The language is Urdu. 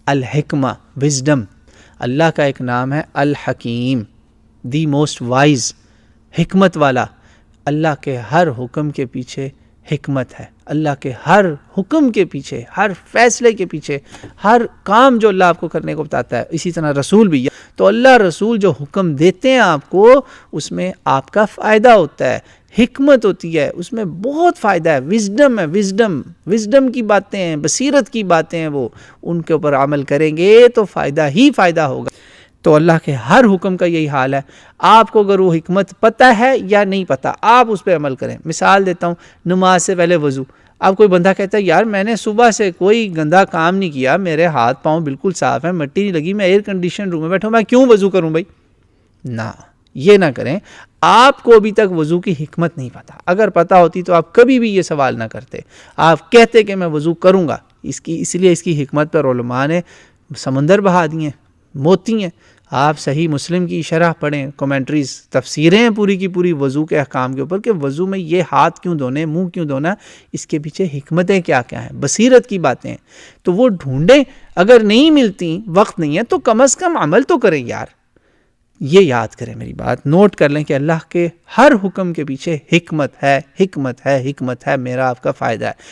الحکمہ وزڈم، اللہ کا ایک نام ہے الحکیم، دی موسٹ وائز، حکمت والا۔ اللہ کے ہر حکم کے پیچھے حکمت ہے، اللہ کے ہر حکم کے پیچھے، ہر فیصلے کے پیچھے، ہر کام جو اللہ آپ کو کرنے کو بتاتا ہے، اسی طرح رسول بھی۔ تو اللہ رسول جو حکم دیتے ہیں آپ کو، اس میں آپ کا فائدہ ہوتا ہے، حکمت ہوتی ہے، اس میں بہت فائدہ ہے، وزڈم ہے، وزڈم کی باتیں ہیں، بصیرت کی باتیں ہیں، وہ ان کے اوپر عمل کریں گے تو فائدہ ہی فائدہ ہوگا۔ تو اللہ کے ہر حکم کا یہی حال ہے، آپ کو اگر وہ حکمت پتہ ہے یا نہیں پتہ، آپ اس پہ عمل کریں۔ مثال دیتا ہوں، نماز سے پہلے وضو۔ اب کوئی بندہ کہتا ہے یار میں نے صبح سے کوئی گندا کام نہیں کیا، میرے ہاتھ پاؤں بالکل صاف ہیں، مٹی نہیں لگی، میں ایئر کنڈیشن روم میں بیٹھا ہوں، میں کیوں وضو کروں بھائی؟ نہ، یہ نہ کریں۔ آپ کو ابھی تک وضو کی حکمت نہیں پتہ، اگر پتہ ہوتی تو آپ کبھی بھی یہ سوال نہ کرتے، آپ کہتے کہ میں وضو کروں گا۔ اس لیے اس کی حکمت پر علماء نے سمندر بہا دیے، موتی ہیں۔ آپ صحیح مسلم کی شرح پڑھیں، کمنٹریز، تفسیریں ہیں پوری کی پوری وضو کے احکام کے اوپر، کہ وضو میں یہ ہاتھ کیوں دھونے، منہ کیوں دھونا، اس کے پیچھے حکمتیں کیا کیا ہیں، بصیرت کی باتیں ہیں۔ تو وہ ڈھونڈیں، اگر نہیں ملتی، وقت نہیں ہے تو کم از کم عمل تو کریں یار۔ یہ یاد کریں، میری بات نوٹ کر لیں کہ اللہ کے ہر حکم کے پیچھے حکمت ہے، حکمت ہے، حکمت ہے، میرا آپ کا فائدہ ہے۔